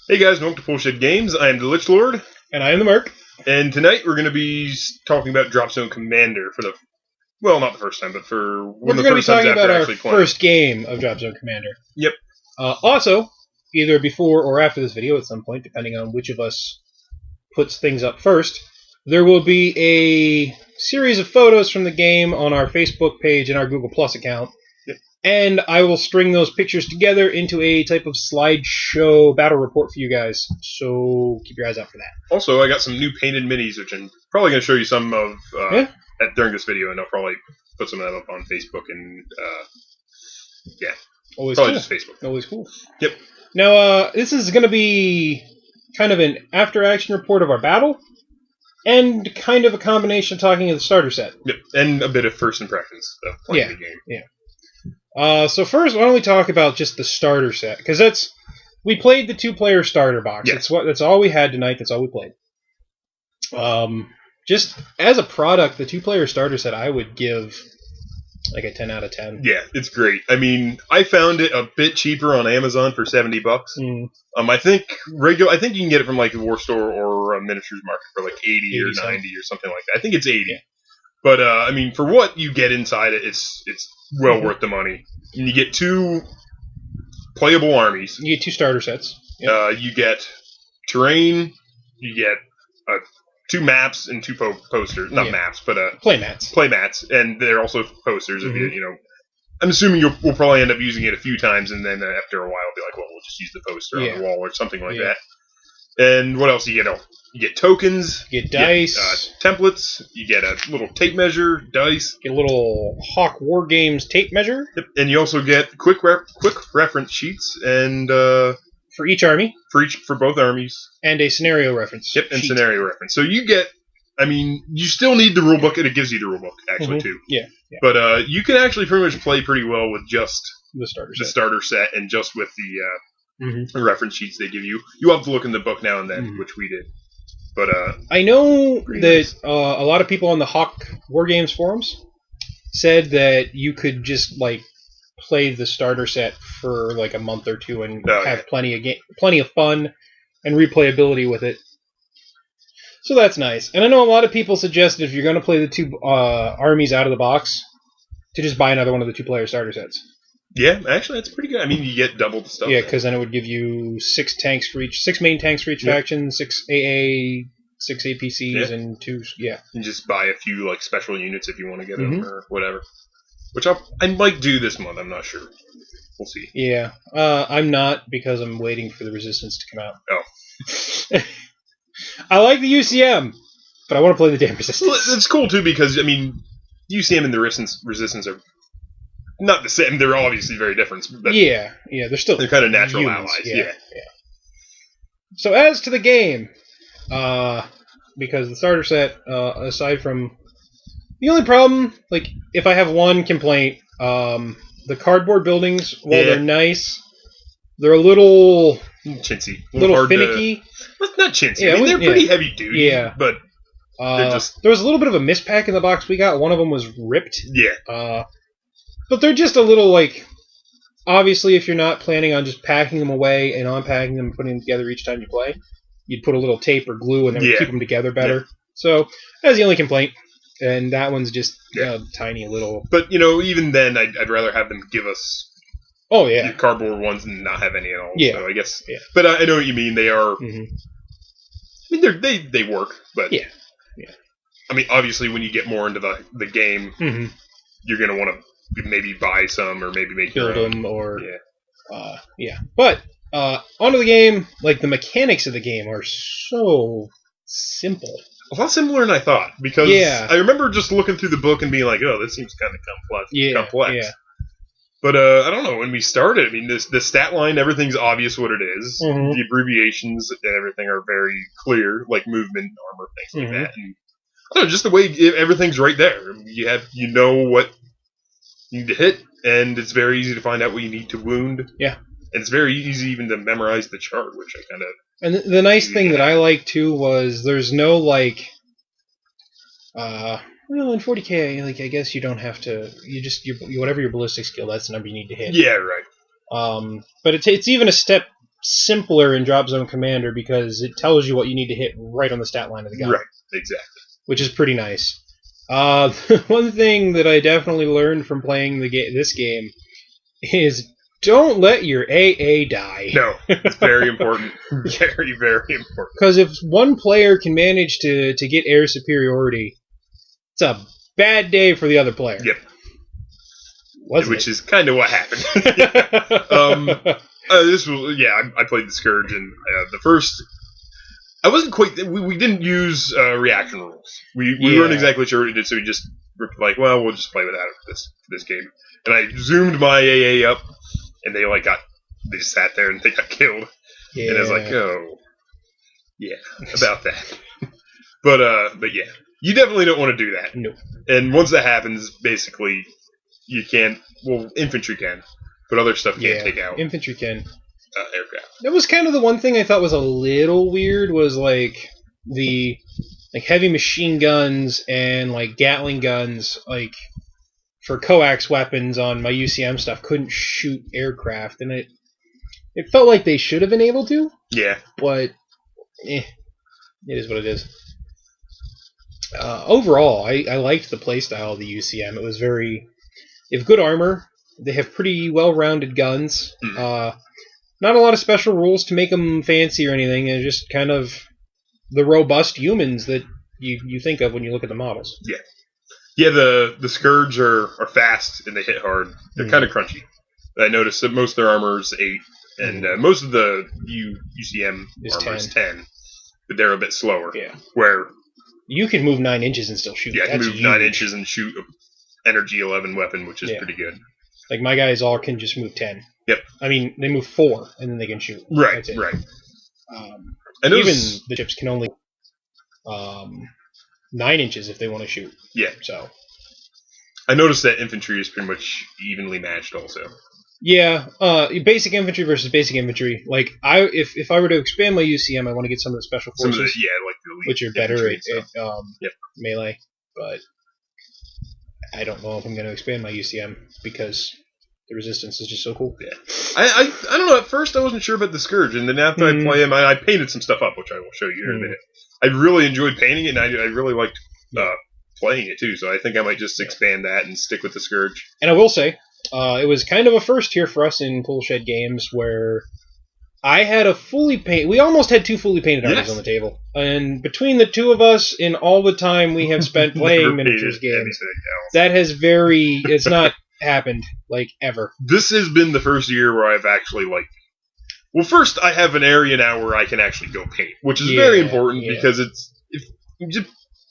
Hey guys, welcome to Bullshit Games. I am the Lich Lord. And I am the Merc. And tonight we're going to be talking about Dropzone Commander for the... Well, not the first time, but for one of the first times after actually playing. We're going to be talking about our first game of Dropzone Commander. Yep. Also, either before or after this video at some point, depending on which of us puts things up first, there will be a series of photos from the game on our Facebook page and our Google Plus account. Yep. And I will string those pictures together into a type of slideshow battle report for you guys. So keep your eyes out for that. Also, I got some new painted minis, which I'm probably going to show you some of during this video, and I'll probably put some of them up on Facebook and, Always probably cool. just Facebook. Always cool. Yep. Now, this is going to be kind of an after-action report of our battle, and kind of a combination talking of the starter set. Yep, and a bit of first impressions of playing the game. Yeah. So first, why don't we talk about just the starter set? Because we played the two-player starter box. Yes. That's all we had tonight. That's all we played. Just as a product, the two-player starter set, I would give like a 10 out of 10. Yeah, it's great. I mean, I found it a bit cheaper on Amazon for $70. I think you can get it from like the War Store or Miniatures Market for like 80 or 90 or something like that. I think it's 80. Yeah. But I mean, for what you get inside it, it's well worth the money. And you get two playable armies. You get two starter sets. Yep. You get terrain. You get two maps and two posters. Not maps, but play mats, and they're also posters. If you I'm assuming we'll probably end up using it a few times, and then after a while, be like, well, we'll just use the poster on the wall or something like that. And what else? You get tokens. You get dice. Get, templates. You get a little tape measure, dice. Get a little Hawk Wargames tape measure. Yep. And you also get quick reference sheets and for each army. For both armies. And a scenario reference. Yep, and sheet. Scenario reference. So you get, I mean, you still need the rulebook, and it gives you the rulebook, actually, too. Yeah. But you can actually pretty much play pretty well with just the starter set and just with the reference sheets they give you. You have to look in the book now and then, which we did. But I know that a lot of people on the Hawk Wargames forums said that you could just, like, play the starter set for like a month or two and have plenty of fun and replayability with it. So that's nice. And I know a lot of people suggested if you're going to play the two armies out of the box, to just buy another one of the two-player starter sets. Yeah, actually, that's pretty good. I mean, you get double the stuff. Yeah, because then it would give you 6 main tanks for each faction, 6 AA, 6 APCs, and 2. Yeah. And just buy a few like special units if you want to get them or whatever. Which I might do this month. I'm not sure. We'll see. Yeah, I'm not, because I'm waiting for the Resistance to come out. Oh. I like the UCM, but I want to play the damn Resistance. Well, it's cool, too, because, I mean, UCM and the Resistance are not the same. They're obviously very different. But they're kind of natural allies. Yeah. So as to the game, because the starter set, aside from... The only problem, like, if I have one complaint, the cardboard buildings, while they're nice, they're a little... chintzy. A little finicky. Not chintzy. Yeah, I mean, they're pretty heavy duty. Yeah. But they're just... There was a little bit of a mispack in the box we got. One of them was ripped. Yeah. But they're just a little, like... Obviously, if you're not planning on just packing them away and unpacking them and putting them together each time you play, you'd put a little tape or glue and then keep them together better. Yeah. So, that's the only complaint. And that one's just tiny little... But, even then, I'd rather have them give us the cardboard ones and not have any at all. Yeah. So I guess... Yeah. But I know what you mean. They are... I mean, they work, but... Yeah. I mean, obviously, when you get more into the game, you're going to want to maybe buy some or maybe make build your own. Them or... Yeah. But, onto the game, like, the mechanics of the game are so simple. A lot simpler than I thought, because I remember just looking through the book and being like, oh, this seems kind of complex. Yeah. But I don't know, when we started, I mean, the stat line, everything's obvious what it is. The abbreviations and everything are very clear, like movement, armor, things like that. And I don't know, just the way everything's right there. You know what you need to hit, and it's very easy to find out what you need to wound. Yeah. And it's very easy even to memorize the chart, which I kind of... And the nice thing that I like, too, was there's no, like... Well, in 40k, like, I guess you don't have to... Whatever your ballistic skill, that's the number you need to hit. Yeah, right. But it's even a step simpler in Dropzone Commander because it tells you what you need to hit right on the stat line of the gun. Right, exactly. Which is pretty nice. One thing that I definitely learned from playing this game is don't let your AA die. No, it's very important. Very, very important. Because if one player can manage to get air superiority, it's a bad day for the other player. Yep. Which is kind of what happened. I played the Scourge, and the first... I wasn't quite... We didn't use reaction rules. We weren't exactly sure what it did, so we just were like, well, we'll just play without it for this game. And I zoomed my AA up, and they just sat there and they got killed. Yeah. And I was like, oh, yeah, about that. But yeah, you definitely don't want to do that. No. And once that happens, basically, you can't. Well, infantry can, but other stuff can't take out. Infantry can. Aircraft. That was kind of the one thing I thought was a little weird. Was the heavy machine guns and Gatling guns, for coax weapons on my UCM stuff, couldn't shoot aircraft, and it felt like they should have been able to. Yeah. But it is what it is. Overall, I liked the playstyle of the UCM. It was they have good armor. They have pretty well-rounded guns. Mm. Not a lot of special rules to make them fancy or anything. They're just kind of the robust humans that you think of when you look at the models. Yeah. Yeah, the Scourge are fast and they hit hard. They're kind of crunchy. I noticed that most of their armor is 8, and most of the UCM armor is 10. But they're a bit slower. Yeah. Where you can move 9 inches and still shoot. Yeah, I can move 9 inches and shoot an Energy 11 weapon, which is pretty good. My guys all can just move 10. Yep. I mean, they move 4, and then they can shoot. Right, right. Even the ships can only 9 inches if they want to shoot. Yeah. So I noticed that infantry is pretty much evenly matched also. Yeah, basic infantry versus basic infantry. If I were to expand my UCM, I want to get some of the special forces. The elite, which are better at melee. But I don't know if I'm going to expand my UCM because the resistance is just so cool. Yeah, I don't know. At first, I wasn't sure about the Scourge, and then after I play him, I painted some stuff up, which I will show you in a minute. I really enjoyed painting it, and I really liked playing it too. So I think I might just expand that and stick with the Scourge. And I will say, it was kind of a first here for us in Poolshed Games where I had a fully painted... We almost had 2 fully painted armies on the table. And between the 2 of us, in all the time we have spent playing miniatures games, that has it's not happened, ever. This has been the first year where I've actually, well, first, I have an area now where I can actually go paint, which is very important because if just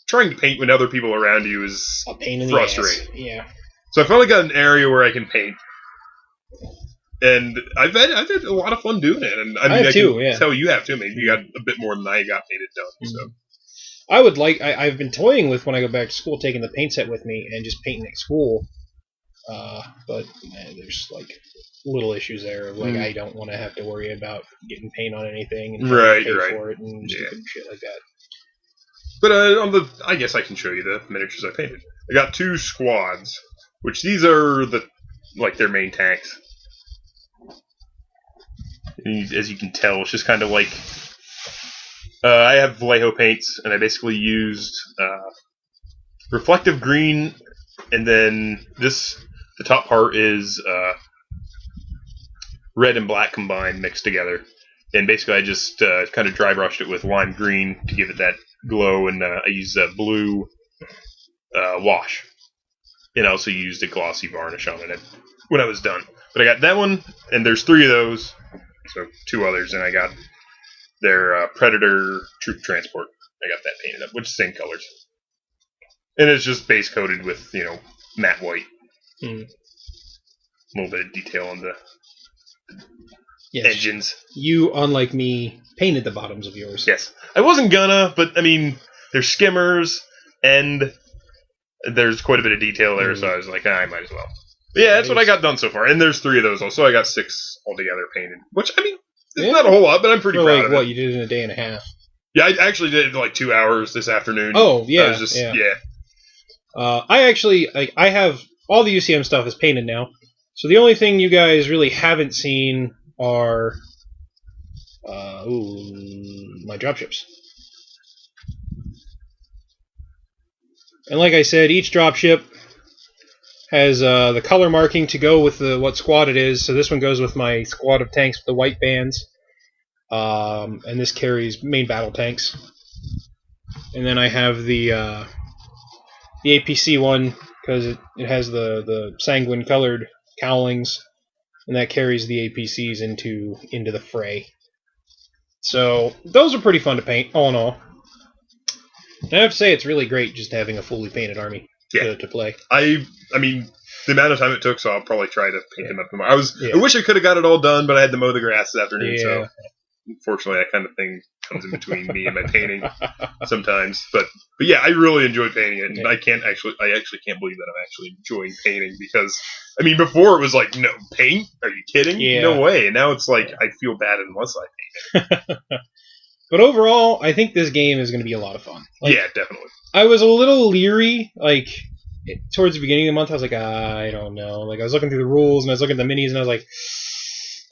trying to paint when other people around you is a pain in frustrating. The ass. Yeah. So I finally got an area where I can paint. And I've had a lot of fun doing it, and I can tell you have too. Maybe you got a bit more than I got painted done. Mm-hmm. So I would I've been toying with when I go back to school, taking the paint set with me and just painting at school. But there's little issues there. I don't want to have to worry about getting paint on anything and pay for it and shit like that. But I guess I can show you the miniatures I painted. I got 2 squads, which these are their main tanks. As you can tell, it's just kind of I have Vallejo paints, and I basically used reflective green, and then the top part is red and black combined, mixed together. And basically I just kind of dry brushed it with lime green to give it that glow, and I used blue wash. And I also used a glossy varnish on it when I was done. But I got that one, and there's 3 of those. So 2 others, and I got their Predator troop transport. I got that painted up, which is the same colors. And it's just base coated with, matte white. A little bit of detail on the engines. You, unlike me, painted the bottoms of yours. Yes. I wasn't gonna, but, they're skimmers, and there's quite a bit of detail there, so I was like, I might as well. But yeah, that's what I got done so far. And there's 3 of those also. I got 6 altogether painted. Which, it's not a whole lot, but I'm pretty proud of it. What, you did it in a day and a half? Yeah, I actually did 2 hours this afternoon. Oh, yeah. I was just, I have all the UCM stuff is painted now. So the only thing you guys really haven't seen are My dropships. And like I said, each dropship has the color marking to go with what squad it is. So this one goes with my squad of tanks with the white bands. And this carries main battle tanks. And then I have the APC one because it has the sanguine colored cowlings, and that carries the APCs into the fray. So those are pretty fun to paint, all in all. And I have to say, it's really great just having a fully painted army to play. I mean, the amount of time it took, so I'll probably try to paint them up tomorrow. I wish I could have got it all done, but I had to mow the grass this afternoon, so unfortunately that kind of thing comes in between me and my painting sometimes. But yeah, I really enjoy painting it, and I actually can't believe that I'm actually enjoying painting, because I mean, before it was like, no, paint? Are you kidding? No way. And now it's like, I feel bad unless I paint it. But overall, I think this game is going to be a lot of fun. Yeah, definitely. I was a little leery, towards the beginning of the month. I was like, I don't know. I was looking through the rules, and I was looking at the minis, and I was like,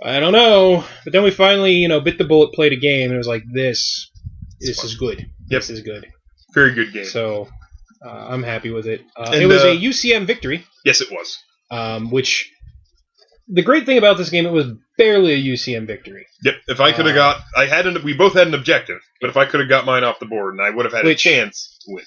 I don't know. But then we finally, bit the bullet, played a game, and it was like, this is good. Yep. This is good. Very good game. So, I'm happy with it. It was a UCM victory. Yes, it was. Which, the great thing about this game, it was barely a UCM victory. Yep. If I could have we both had an objective, but if I could have got mine off the board, and I would have had a chance to win.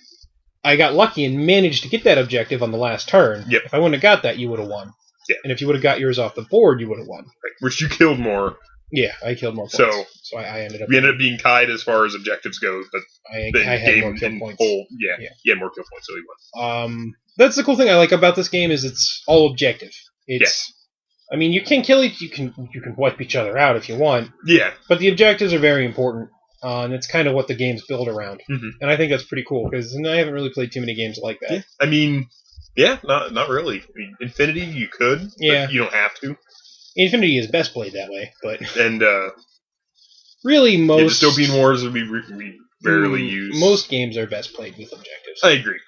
I got lucky and managed to get that objective on the last turn. Yep. If I wouldn't have got that, you would have won. Yeah. And if you would have got yours off the board, you would have won. Right. Which you killed more. Yeah, I killed more points. So I ended up... We ended up being tied as far as objectives go, but I had more kill points. Yeah, more kill points, so he won. That's the cool thing I like about this game, is it's all objective. I mean, you can kill you can wipe each other out if you want. Yeah. But the objectives are very important, and it's kind of what the game's built around. Mm-hmm. And I think that's pretty cool, because I haven't really played too many games like that. Yeah. I mean, not really. I mean, Infinity, you could, but you don't have to. Infinity is best played that way, but... And, really, most... Dystopian Wars would be rarely used. Most games are best played with objectives. I agree.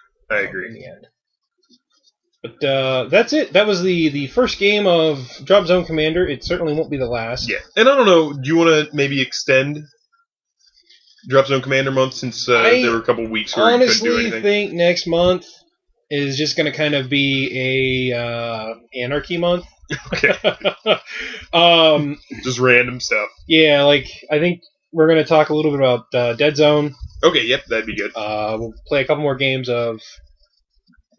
In the end. But that's it. That was the first game of Dropzone Commander. It certainly won't be the last. Yeah. And I don't know, do you want to maybe extend Dropzone Commander month, since there were a couple weeks where you couldn't do anything? I honestly think next month is just going to kind of be a anarchy month. Okay. Just random stuff. Yeah, I think we're going to talk a little bit about Dead Zone. Okay, yep, that'd be good. We'll play a couple more games of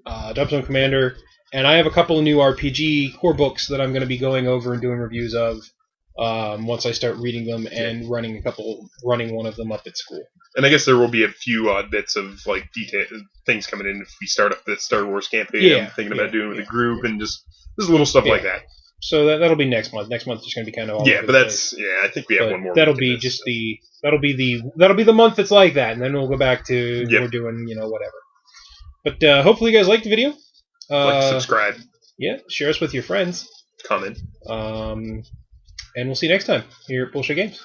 Dropzone Commander, and I have a couple of new RPG core books that I'm going to be going over and doing reviews of once I start reading them and running one of them up at school. And I guess there will be a few odd bits of things coming in if we start up the Star Wars campaign. I'm thinking about doing with a group and just little stuff like that. So that'll be next month. Next month is going to be kind of all but that's I think we have one more. That'll be just that'll be the month that's like that, and then we'll go back to we're doing whatever. But hopefully you guys liked the video. Subscribe. Yeah, share us with your friends. Comment. And we'll see you next time here at Bullshit Games.